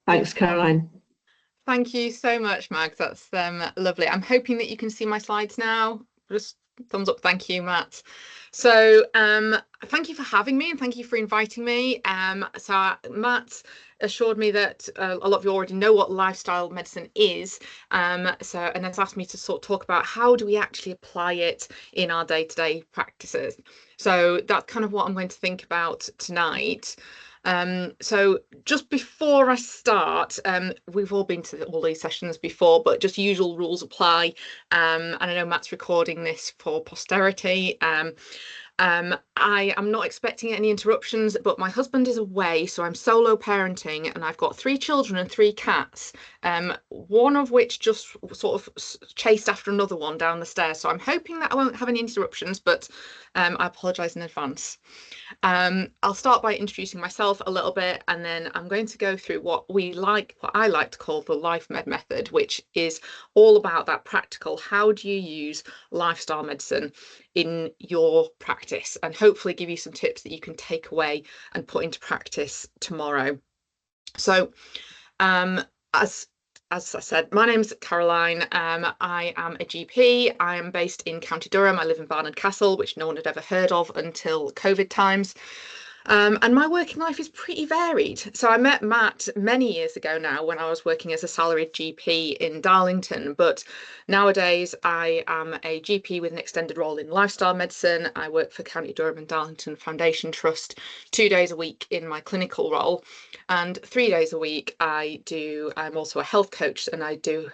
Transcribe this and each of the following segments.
Thanks, Caroline. Thank you so much, Mag. That's lovely. I'm hoping that you can see my slides now. Just thumbs up. Thank you, Matt. So thank you for having me and thank you for inviting me. Matt assured me that a lot of you already know what lifestyle medicine is. And has asked me to sort of talk about how do we actually apply it in our day-to-day practices. So that's kind of what I'm going to think about tonight. So just before I start, we've all been to all these sessions before, but just usual rules apply. And I know Matt's recording this for posterity. I am not expecting any interruptions, but my husband is away, so I'm solo parenting, and I've got 3 children and 3 cats, one of which just sort of chased after another one down the stairs. So I'm hoping that I won't have any interruptions, but I apologise in advance. I'll start by introducing myself a little bit, and then I'm going to go through what I like to call the Life Med method, which is all about that practical. How do you use lifestyle medicine in your practice, and hopefully give you some tips that you can take away and put into practice tomorrow. So, as I said, my name's Caroline. I am a GP. I am based in County Durham. I live in Barnard Castle, which no one had ever heard of until COVID times. And my working life is pretty varied. So I met Matt many years ago now when I was working as a salaried GP in Darlington. But nowadays I am a GP with an extended role in lifestyle medicine. I work for County Durham and Darlington Foundation Trust 2 days a week in my clinical role. And 3 days a week I'm also a health coach, and I do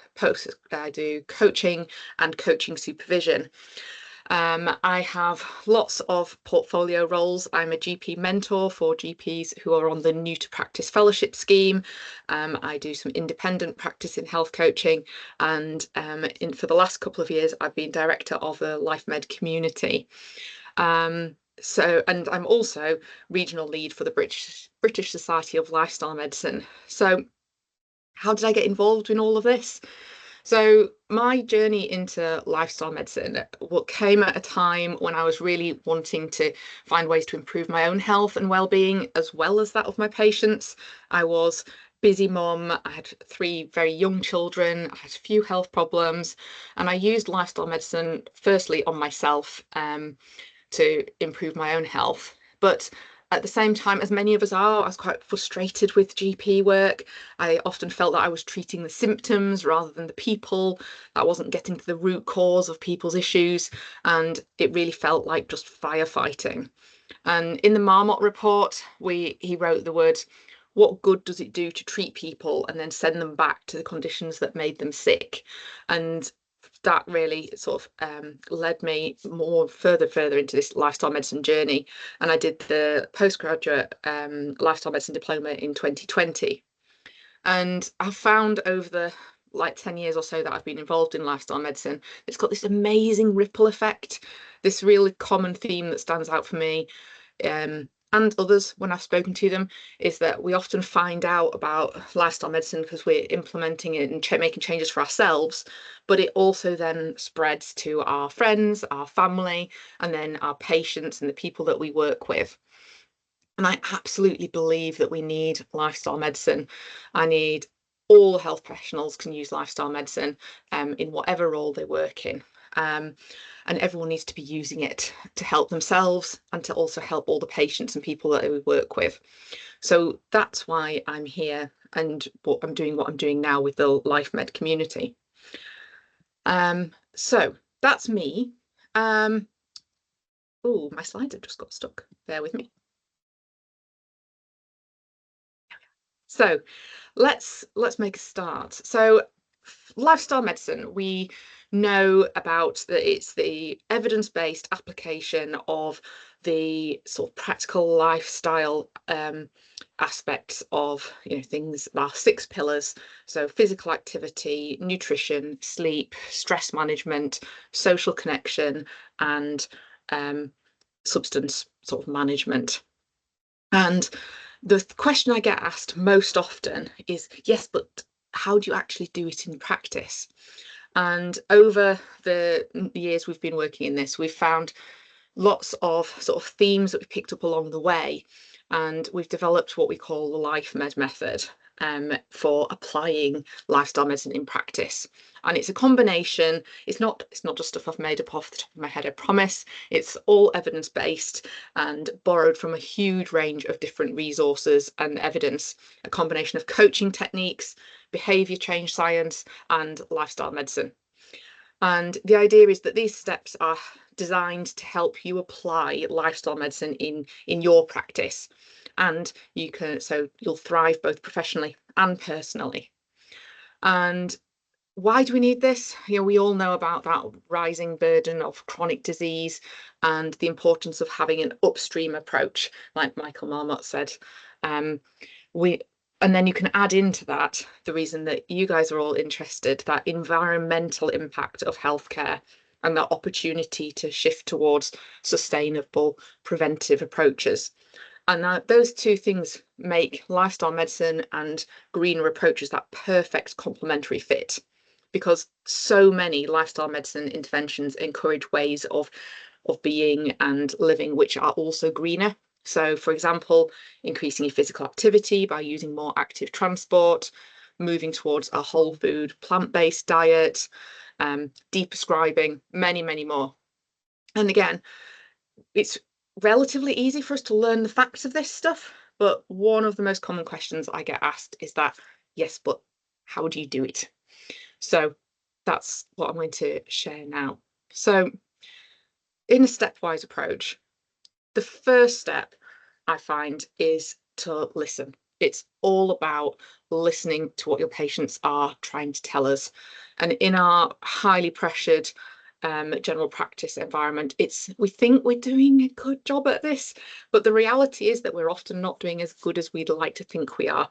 coaching and coaching supervision. I have lots of portfolio roles. I'm a GP mentor for GPs who are on the New to Practice Fellowship Scheme. I do some independent practice in health coaching, and for the last couple of years, I've been director of the Life Med community. And I'm also regional lead for the British Society of Lifestyle Medicine. So how did I get involved in all of this? So my journey into lifestyle medicine came at a time when I was really wanting to find ways to improve my own health and well-being, as well as that of my patients. I was busy mum. I had 3 very young children. I had a few health problems, and I used lifestyle medicine firstly on myself to improve my own health. But at the same time, as many of us are, I was quite frustrated with GP work. I often felt that I was treating the symptoms rather than the people. I wasn't getting to the root cause of people's issues, and it really felt like just firefighting. And in the Marmot report, he wrote the words, "What good does it do to treat people and then send them back to the conditions that made them sick?" And that really sort of led me further into this lifestyle medicine journey. And I did the postgraduate lifestyle medicine diploma in 2020. And I've found over the 10 years or so that I've been involved in lifestyle medicine, it's got this amazing ripple effect, this really common theme that stands out for me. And others, when I've spoken to them, is that we often find out about lifestyle medicine because we're implementing it and making changes for ourselves, but it also then spreads to our friends, our family, and then our patients and the people that we work with. And I absolutely believe that we need lifestyle medicine. I need all health professionals can use lifestyle medicine in whatever role they work in. And everyone needs to be using it to help themselves and to also help all the patients and people that we work with. So that's why I'm here and what I'm doing now with the Life Med community. So that's me. Oh, my slides have just got stuck. Bear with me. So let's make a start. So lifestyle medicine, we know about that it's the evidence-based application of the sort of practical lifestyle aspects of things. Our 6 pillars: so physical activity, nutrition, sleep, stress management, social connection, and substance sort of management. And the question I get asked most often is, yes, but how do you actually do it in practice? And over the years we've been working in this, we've found lots of sort of themes that we've picked up along the way. and we've developed what we call the Life Med method for applying lifestyle medicine in practice. And it's a combination. It's not just stuff I've made up off the top of my head, I promise. It's all evidence-based and borrowed from a huge range of different resources and evidence, a combination of coaching techniques, behavior change science, and lifestyle medicine. And the idea is that these steps are designed to help you apply lifestyle medicine in your practice, and you'll thrive both professionally and personally. And why do we need this? We all know about that rising burden of chronic disease and the importance of having an upstream approach, like Michael Marmot said. And then you can add into that the reason that you guys are all interested, that environmental impact of healthcare and that opportunity to shift towards sustainable preventive approaches. And those two things make lifestyle medicine and greener approaches that perfect complementary fit, because so many lifestyle medicine interventions encourage ways of being and living which are also greener. So, for example, increasing your physical activity by using more active transport, moving towards a whole food, plant-based diet, deprescribing, many, many more. And again, it's relatively easy for us to learn the facts of this stuff, but one of the most common questions I get asked is that, yes, but how do you do it? So that's what I'm going to share now. So in a stepwise approach, the first step I find is to listen. It's all about listening to what your patients are trying to tell us. And in our highly pressured general practice environment, we think we're doing a good job at this, but the reality is that we're often not doing as good as we'd like to think we are.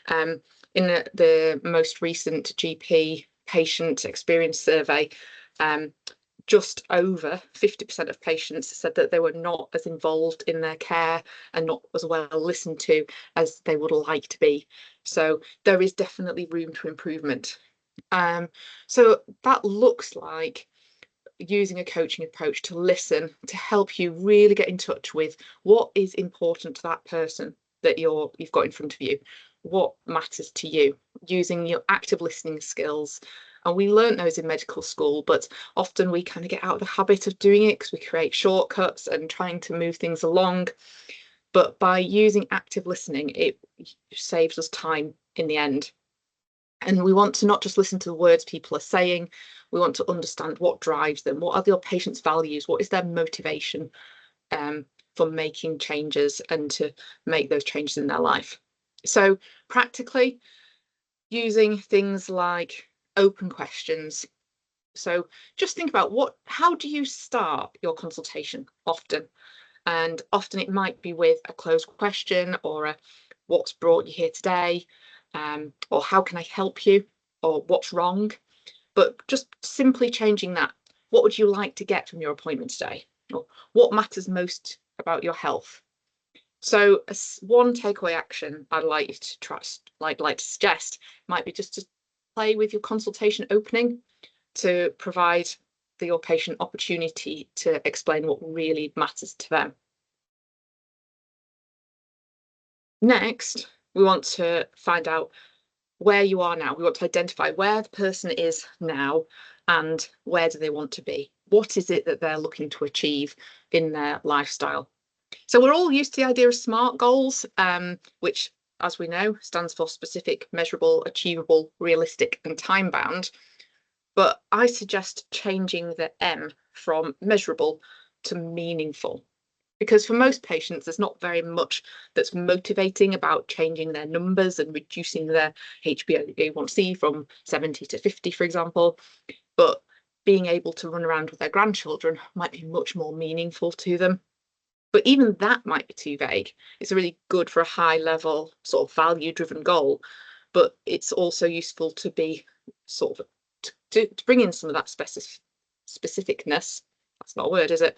In the most recent GP patient experience survey, just over 50% of patients said that they were not as involved in their care and not as well listened to as they would like to be. So there is definitely room for improvement. So that looks like using a coaching approach to listen, to help you really get in touch with what is important to that person that you've got in front of you, what matters to you, using your active listening skills. And we learned those in medical school, but often we kind of get out of the habit of doing it because we create shortcuts and trying to move things along. But by using active listening, it saves us time in the end. And we want to not just listen to the words people are saying, we want to understand what drives them, what are your patients' values, what is their motivation for making changes and to make those changes in their life. So practically using things like open questions. So just think about how do you start your consultation often? And often it might be with a closed question or what's brought you here today, or how can I help you, or what's wrong? But just simply changing that. What would you like to get from your appointment today? Or what matters most about your health? So one takeaway action I'd like you to like to suggest might be just to play with your consultation opening to provide your patient opportunity to explain what really matters to them. Next, we want to find out where you are now. We want to identify where the person is now and where do they want to be. What is it that they're looking to achieve in their lifestyle? So we're all used to the idea of SMART goals, which, as we know, stands for specific, measurable, achievable, realistic, and time-bound. But I suggest changing the M from measurable to meaningful, because for most patients, there's not very much that's motivating about changing their numbers and reducing their HbA1c from 70 to 50, for example. But being able to run around with their grandchildren might be much more meaningful to them. But even that might be too vague. It's really good for a high level sort of value driven goal, but it's also useful to be sort of to bring in some of that specificness. That's not a word, is it?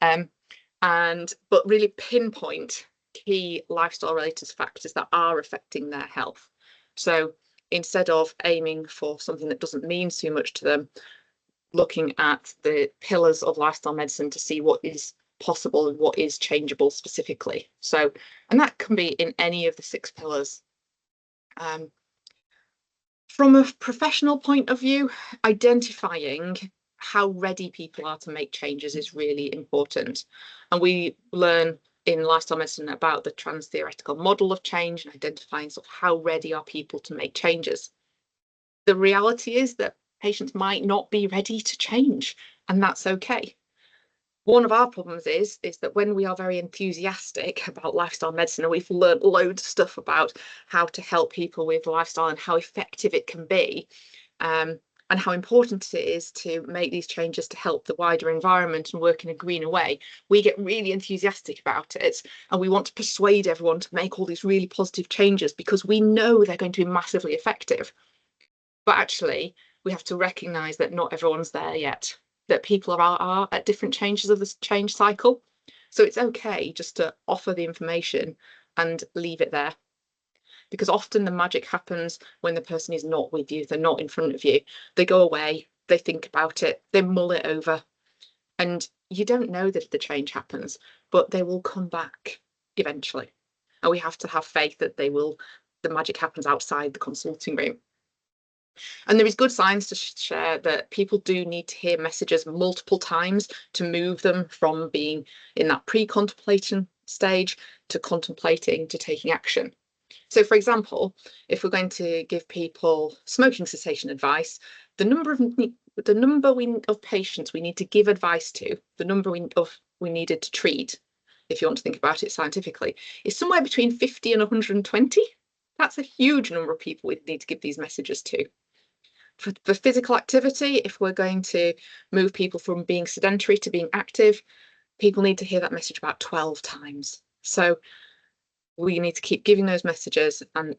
But really pinpoint key lifestyle related factors that are affecting their health. So instead of aiming for something that doesn't mean too much to them, looking at the pillars of lifestyle medicine to see what is possible and what is changeable specifically. So, and that can be in any of the 6 pillars. From a professional point of view, identifying how ready people are to make changes is really important. And we learn in lifestyle medicine about the trans-theoretical model of change and identifying sort of how ready are people to make changes. The reality is that patients might not be ready to change, and that's okay. One of our problems is that when we are very enthusiastic about lifestyle medicine, and we've learned loads of stuff about how to help people with lifestyle and how effective it can be, and how important it is to make these changes to help the wider environment and work in a greener way, we get really enthusiastic about it, and we want to persuade everyone to make all these really positive changes because we know they're going to be massively effective. But actually, we have to recognise that not everyone's there yet, that people are at different changes of the change cycle. So it's okay just to offer the information and leave it there. Because often the magic happens when the person is not with you, they're not in front of you. They go away, they think about it, they mull it over. And you don't know that the change happens, but they will come back eventually. And we have to have faith that the magic happens outside the consulting room. And there is good science to share that people do need to hear messages multiple times to move them from being in that pre-contemplation stage to contemplating to taking action. So, for example, if we're going to give people smoking cessation advice, the number of patients we need to give advice to, the number we needed to treat, if you want to think about it scientifically, is somewhere between 50 and 120. That's a huge number of people we need to give these messages to. For physical activity, if we're going to move people from being sedentary to being active, people need to hear that message about 12 times. So we need to keep giving those messages and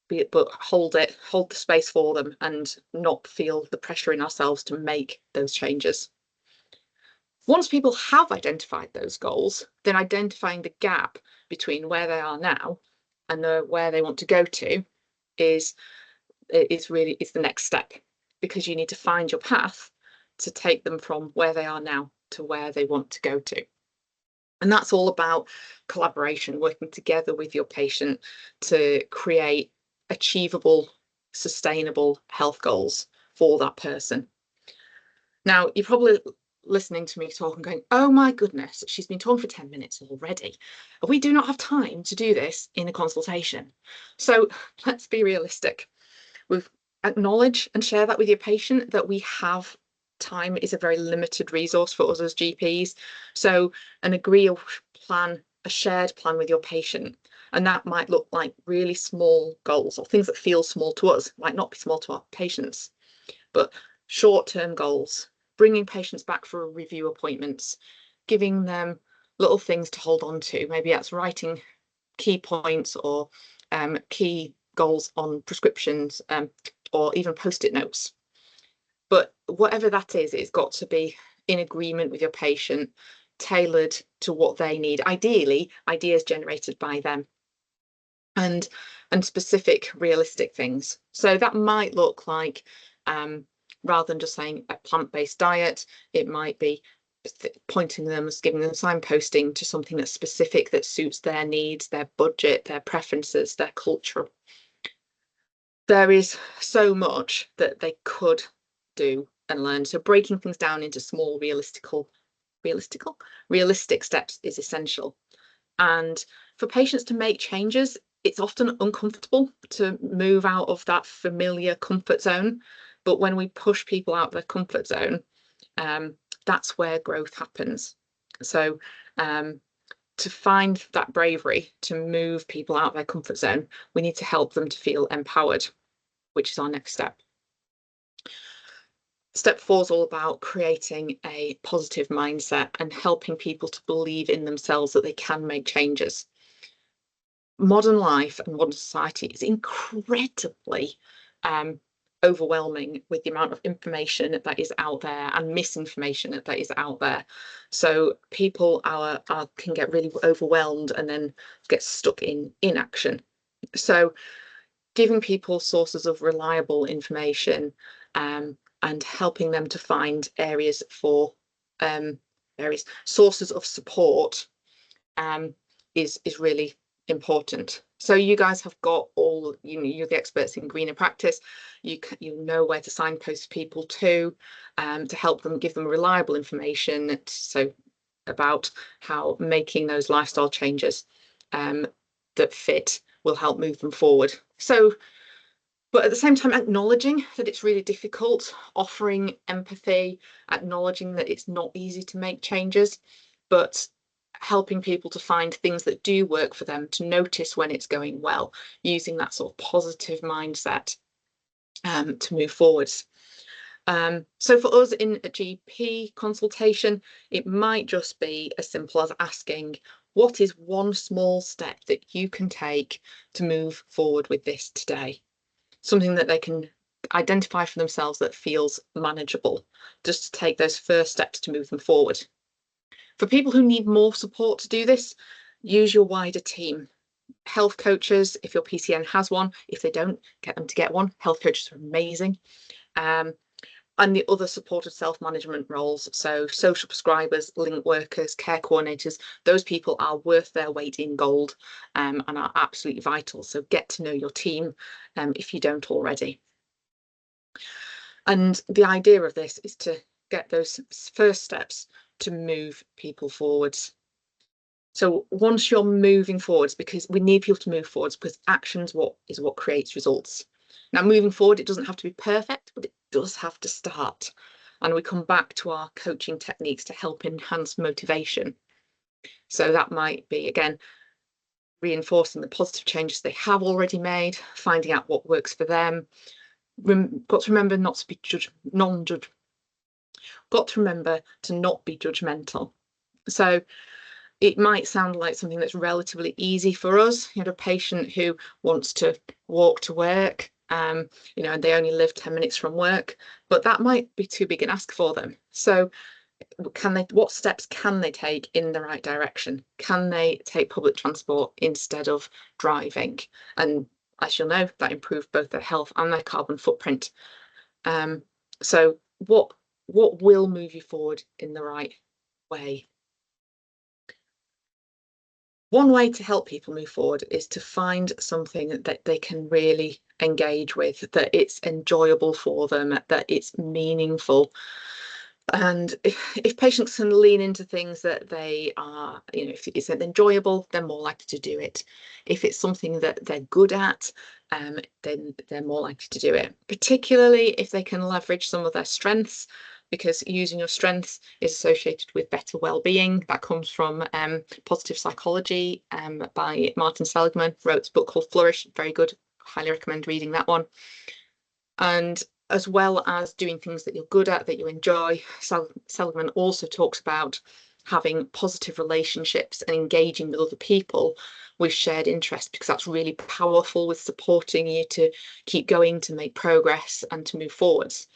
but hold the space for them and not feel the pressure in ourselves to make those changes. Once people have identified those goals, then identifying the gap between where they are now and where they want to go to is the next step, because you need to find your path to take them from where they are now to where they want to go to. And that's all about collaboration, working together with your patient to create achievable, sustainable health goals for that person. Now, you're probably listening to me talk and going, oh my goodness, she's been talking for 10 minutes already. We do not have time to do this in a consultation. So let's be realistic. We've acknowledge and share that with your patient that we have time is a very limited resource for us as GPs. So agree a shared plan with your patient. And that might look like really small goals or things that feel small to us, might not be small to our patients, but short-term goals, bringing patients back for review appointments, giving them little things to hold on to. Maybe that's writing key points or key goals on prescriptions, or even post-it notes. But whatever that is, it's got to be in agreement with your patient, tailored to what they need, ideally ideas generated by them, and specific realistic things. So that might look like, rather than just saying a plant-based diet, it might be pointing them, giving them signposting to something that's specific, that suits their needs, their budget, their preferences, their culture. There is so much that they could do and learn. So breaking things down into small, realistic steps is essential. And for patients to make changes, it's often uncomfortable to move out of that familiar comfort zone. But when we push people out of their comfort zone, that's where growth happens. So to find that bravery to move people out of their comfort zone, we need to help them to feel empowered, which is our next step. Step 4 is all about creating a positive mindset and helping people to believe in themselves that they can make changes. Modern life and modern society is incredibly overwhelming with the amount of information that is out there and misinformation that is out there. So people can get really overwhelmed and then get stuck in inaction. So giving people sources of reliable information and helping them to find areas for various sources of support is really important. So you guys have got all, you're the experts in greener practice. You know where to signpost people to help them, give them reliable information. So about how making those lifestyle changes that fit will help move them forward. So, but at the same time, acknowledging that it's really difficult, offering empathy, acknowledging that it's not easy to make changes, but helping people to find things that do work for them, to notice when it's going well, using that sort of positive mindset to move forwards. So for us in a GP consultation, it might just be as simple as asking, what is one small step that you can take to move forward with this today? Something that they can identify for themselves that feels manageable, just to take those first steps to move them forward. For people who need more support to do this, use your wider team. Health coaches, if your PCN has one. If they don't, get them to get one. Health coaches are amazing. And the other supported self-management roles, so social prescribers, link workers, care coordinators, those people are worth their weight in gold and are absolutely vital. So get to know your team if you don't already. And the idea of this is to get those first steps to move people forwards. So once you're moving forwards, because we need people to move forwards, because action's what creates results. Now, moving forward, it doesn't have to be perfect, but it does have to start. And we come back to our coaching techniques to help enhance motivation. So that might be, again, reinforcing the positive changes they have already made, finding out what works for them. Got to remember not to be got to remember to not be judgmental. So it might sound like something that's relatively easy for us. You know, a patient who wants to walk to work, and they only live 10 minutes from work, but that might be too big an ask for them. So what steps can they take in the right direction? Can they take public transport instead of driving? And as you'll know, that improves both their health and their carbon footprint. So what will move you forward in the right way? One way to help people move forward is to find something that they can really engage with, that it's enjoyable for them, that it's meaningful. And if patients can lean into things that they are, if it's enjoyable, they're more likely to do it. If it's something that they're good at, then they're more likely to do it, particularly if they can leverage some of their strengths, because using your strengths is associated with better well-being. That comes from Positive Psychology by Martin Seligman, wrote a book called Flourish, very good, highly recommend reading that one. And as well as doing things that you're good at, that you enjoy, Seligman also talks about having positive relationships and engaging with other people with shared interests, because that's really powerful with supporting you to keep going, to make progress and to move forwards.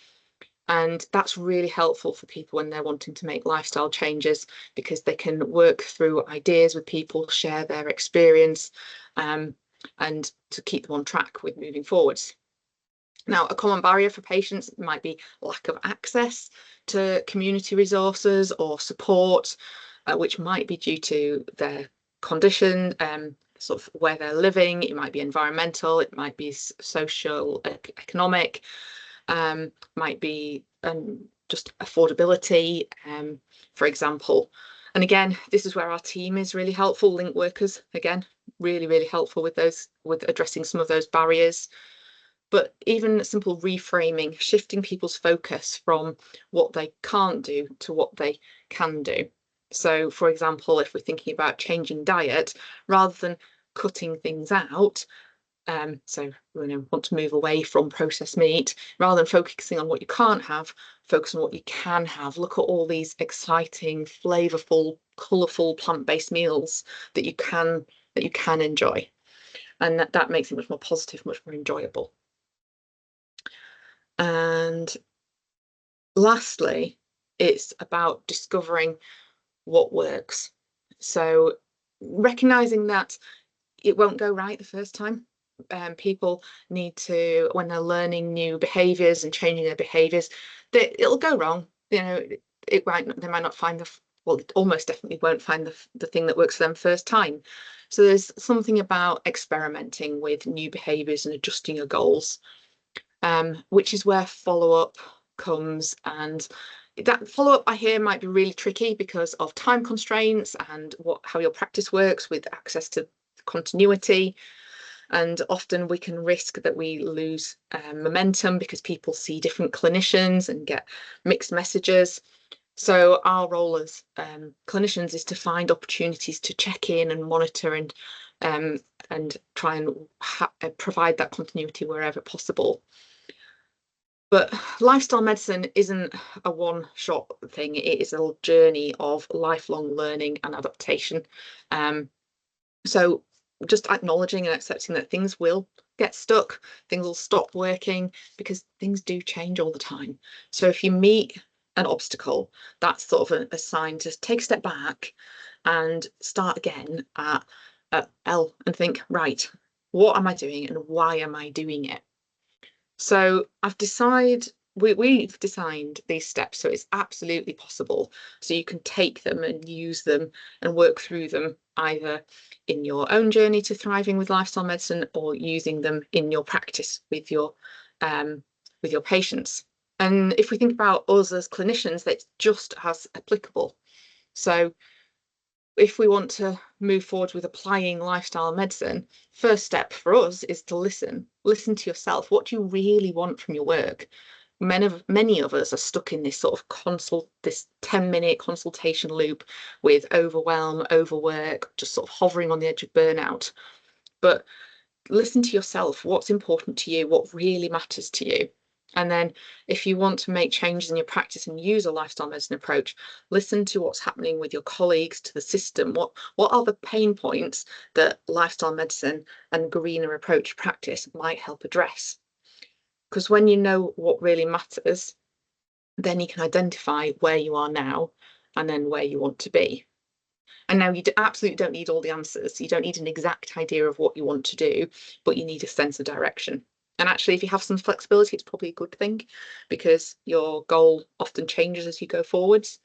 And that's really helpful for people when they're wanting to make lifestyle changes, because they can work through ideas with people, share their experience, and to keep them on track with moving forwards. Now, a common barrier for patients might be lack of access to community resources or support, which might be due to their condition, sort of where they're living. It might be environmental, it might be social, economic, might be just affordability, for example. And again, this is where our team is really helpful. Link workers, again, really helpful with addressing some of those barriers. But even simple reframing, shifting people's focus from what they can't do to what they can do. So, for example, if we're thinking about changing diet, rather than cutting things out, so want to move away from processed meat, rather than focusing on what you can't have, focus on what you can have. Look at all these exciting, flavorful, colourful plant-based meals that you can enjoy, and that makes it much more positive, much more enjoyable. And lastly, it's about discovering what works. So recognizing that it won't go right the first time. People need to, when they're learning new behaviors and changing their behaviors, it'll go wrong. They might not find well, almost definitely won't find the thing that works for them first time. So there's something about experimenting with new behaviours and adjusting your goals, which is where follow-up comes. And that follow-up, I hear, might be really tricky because of time constraints and how your practice works with access to continuity. And often we can risk that we lose momentum because people see different clinicians and get mixed messages. So our role as clinicians is to find opportunities to check in and monitor and try and provide that continuity wherever possible. But lifestyle medicine isn't a one-shot thing. It is a journey of lifelong learning and adaptation. So just acknowledging and accepting that things will get stuck, things will stop working, because things do change all the time. So if you meet an obstacle, that's sort of a sign to take a step back and start again at L and think, right, what am I doing and why am I doing it? So we've designed these steps so it's absolutely possible. So you can take them and use them and work through them either in your own journey to thriving with lifestyle medicine or using them in your practice with your patients. And if we think about us as clinicians, that's just as applicable. So if we want to move forward with applying lifestyle medicine, first step for us is to listen to yourself. What do you really want from your work? Many of us are stuck in this sort of this 10-minute consultation loop with overwhelm, overwork, just sort of hovering on the edge of burnout. But listen to yourself. What's important to you? What really matters to you? And then if you want to make changes in your practice and use a lifestyle medicine approach, listen to what's happening with your colleagues, to the system. What are the pain points that lifestyle medicine and greener approach practice might help address? Because when you know what really matters, then you can identify where you are now and then where you want to be. And now you absolutely don't need all the answers. You don't need an exact idea of what you want to do, but you need a sense of direction. And actually, if you have some flexibility, it's probably a good thing because your goal often changes as you go forwards.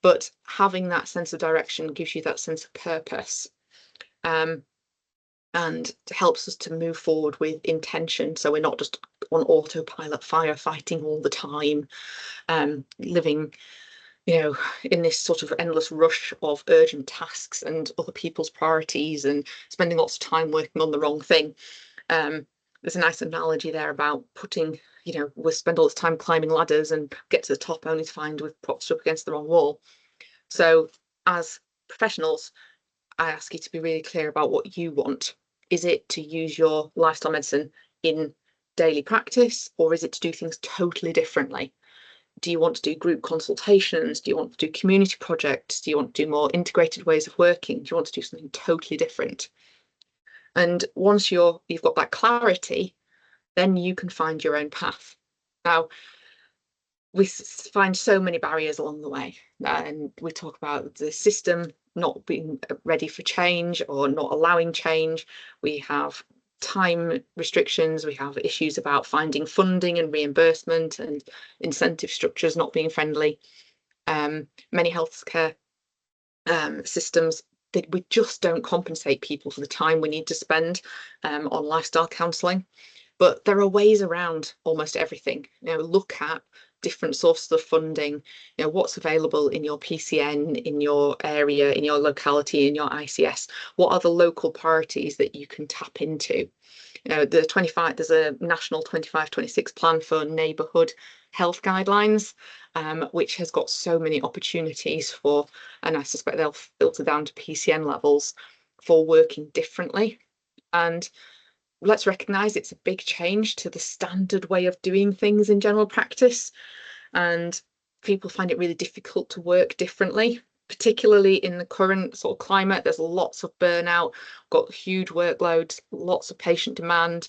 But having that sense of direction gives you that sense of purpose, and helps us to move forward with intention. So we're not just on autopilot firefighting all the time, living in this sort of endless rush of urgent tasks and other people's priorities and spending lots of time working on the wrong thing. There's a nice analogy there about we spend all this time climbing ladders and get to the top only to find we've propped up against the wrong wall. So as professionals, I ask you to be really clear about what you want. Is it to use your lifestyle medicine in daily practice, or is it to do things totally differently? Do you want to do group consultations? Do you want to do community projects? Do you want to do more integrated ways of working? Do you want to do something totally different? And once you've got that clarity, then you can find your own path. Now, we find so many barriers along the way, and we talk about the system not being ready for change or not allowing change. We have time restrictions, we have issues about finding funding and reimbursement and incentive structures not being friendly. Many healthcare systems, that we just don't compensate people for the time we need to spend on lifestyle counselling. But there are ways around almost everything. Look at different sources of funding, what's available in your PCN, in your area, in your locality, in your ICS. What are the local priorities that you can tap into? There's a national 25-26 plan for neighbourhood health guidelines, which has got so many opportunities for, and I suspect they'll filter down to PCN levels, for working differently. And let's recognise it's a big change to the standard way of doing things in general practice, and people find it really difficult to work differently, particularly in the current sort of climate. There's lots of burnout, got huge workloads, lots of patient demand,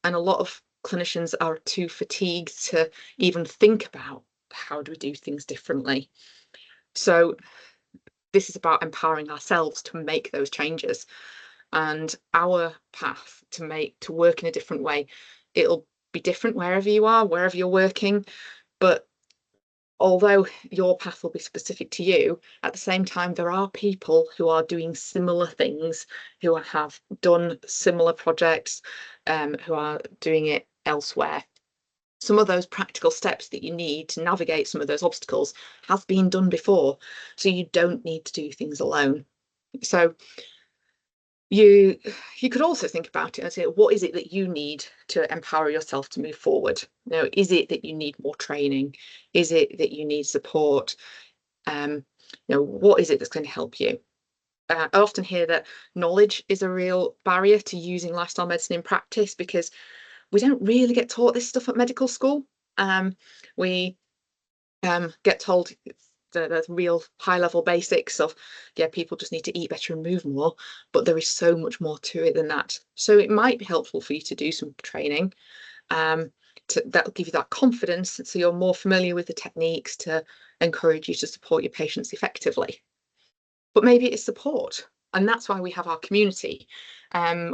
and a lot of clinicians are too fatigued to even think about how do we do things differently. So this is about empowering ourselves to make those changes. And our path to work in a different way, it'll be different wherever you are, wherever you're working, but although your path will be specific to you, at the same time, there are people who are doing similar things, who have done similar projects, who are doing it elsewhere. Some of those practical steps that you need to navigate some of those obstacles have been done before, so you don't need to do things alone. So you could also think about it and say, what is it that you need to empower yourself to move forward? Is it that you need more training? Is it that you need support? What is it that's going to help you? I often hear that knowledge is a real barrier to using lifestyle medicine in practice, because we don't really get taught this stuff at medical school. We get told the real high level basics of, yeah, people just need to eat better and move more, but there is so much more to it than that. So it might be helpful for you to do some training, that'll give you that confidence, so you're more familiar with the techniques to encourage you to support your patients effectively. But maybe it's support, and that's why we have our community.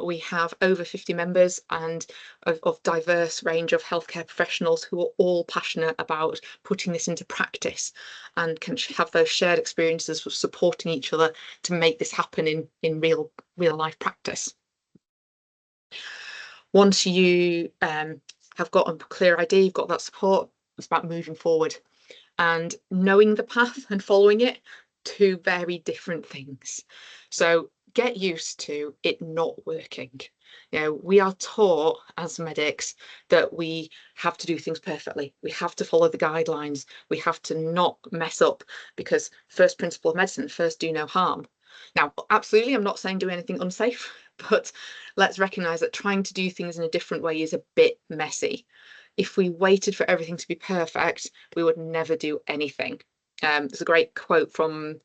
We have over 50 members and of diverse range of healthcare professionals who are all passionate about putting this into practice and can have those shared experiences of supporting each other to make this happen in real life practice. Once you have got a clear idea, you've got that support, it's about moving forward and knowing the path and following it. Two very different things. So get used to it not working. We are taught as medics that we have to do things perfectly. We have to follow the guidelines. We have to not mess up, because first principle of medicine, first do no harm. Now, absolutely, I'm not saying do anything unsafe, but let's recognize that trying to do things in a different way is a bit messy. If we waited for everything to be perfect, we would never do anything. There's a great quote from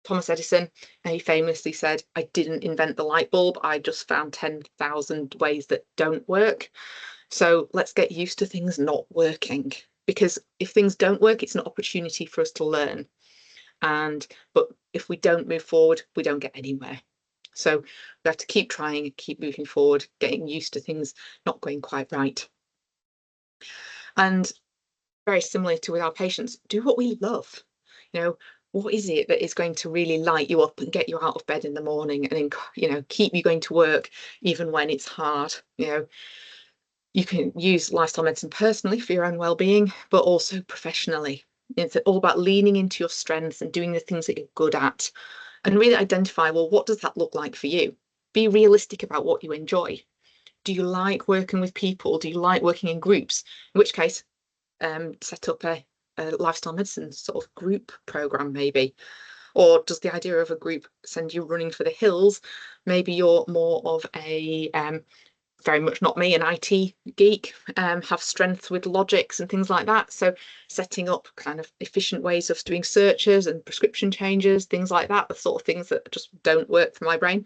Thomas Edison, and he famously said, "I didn't invent the light bulb, I just found 10,000 ways that don't work." So let's get used to things not working, because if things don't work, it's an opportunity for us to learn. But if we don't move forward, we don't get anywhere. So we have to keep trying, keep moving forward, getting used to things not going quite right. And very similarly to with our patients, do what we love. What is it that is going to really light you up and get you out of bed in the morning and keep you going to work even when it's hard? You can use lifestyle medicine personally for your own well-being, but also professionally. It's all about leaning into your strengths and doing the things that you're good at, and really identify, well, what does that look like for you? Be realistic about what you enjoy. Do you like working with people? Do you like working in groups? In which case, set up a lifestyle medicine sort of group program, maybe. Or does the idea of a group send you running for the hills? Maybe you're more of a very much not me, an IT geek, have strengths with logics and things like that. So setting up kind of efficient ways of doing searches and prescription changes, things like that, the sort of things that just don't work for my brain.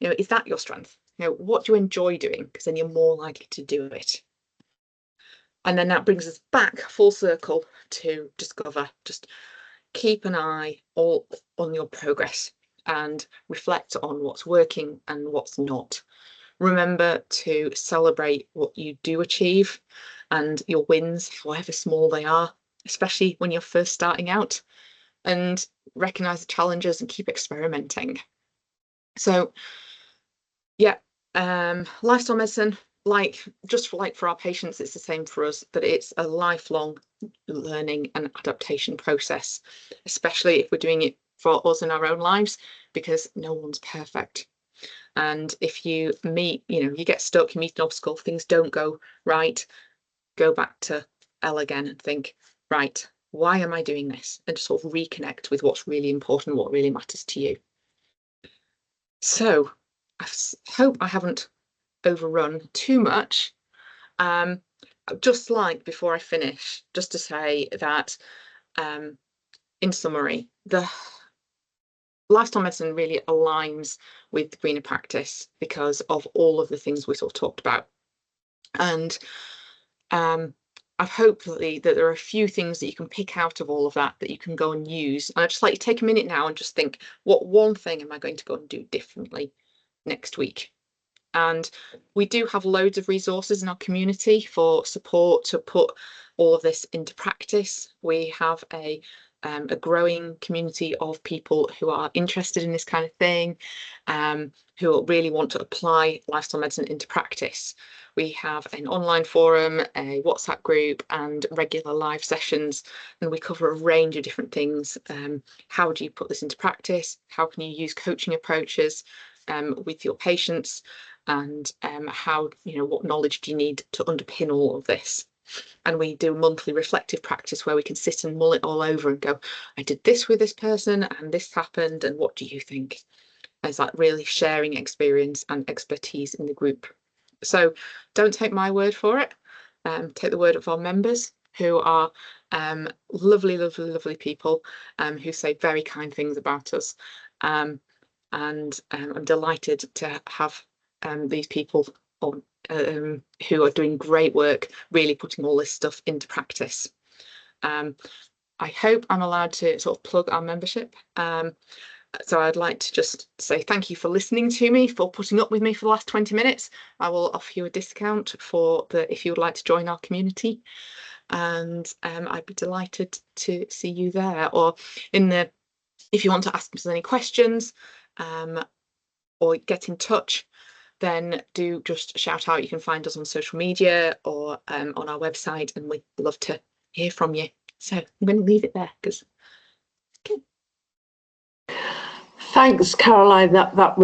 Is that your strength? What do you enjoy doing? Because then you're more likely to do it. And then that brings us back full circle to discover. Just keep an eye all on your progress and reflect on what's working and what's not. Remember to celebrate what you do achieve and your wins, however small they are, especially when you're first starting out, and recognize the challenges and keep experimenting. So yeah, lifestyle medicine, just for our patients, it's the same for us, but it's a lifelong learning and adaptation process, especially if we're doing it for us in our own lives, because no one's perfect. And if you get stuck, you meet an obstacle, things don't go right, go back to Elle again and think, right, why am I doing this? And just sort of reconnect with what's really important, what really matters to you. So I hope I haven't overrun too much. Just like before I finish, just to say that in summary, the lifestyle medicine really aligns with the greener practice because of all of the things we sort of talked about. And I've hopefully that there are a few things that you can pick out of all of that you can go and use. And I'd just like you to take a minute now and just think, what one thing am I going to go and do differently next week? And we do have loads of resources in our community for support to put all of this into practice. We have a growing community of people who are interested in this kind of thing, who really want to apply lifestyle medicine into practice. We have an online forum, a WhatsApp group, and regular live sessions, and we cover a range of different things. How do you put this into practice? How can you use coaching approaches with your patients? And how, what knowledge do you need to underpin all of this? And we do monthly reflective practice where we can sit and mull it all over and go, I did this with this person and this happened, and what do you think? It's like really sharing experience and expertise in the group. So don't take my word for it. Take the word of our members, who are lovely, lovely, lovely people, who say very kind things about us. And I'm delighted to have these people on, who are doing great work, really putting all this stuff into practice. I hope I'm allowed to sort of plug our membership. So I'd like to just say thank you for listening to me, for putting up with me for the last 20 minutes. I will offer you a discount if you would like to join our community. And I'd be delighted to see you there. Or if you want to ask us any questions or get in touch, then do just shout out. You can find us on social media or on our website, and we'd love to hear from you. So I'm going to leave it there because. Thanks, Caroline. That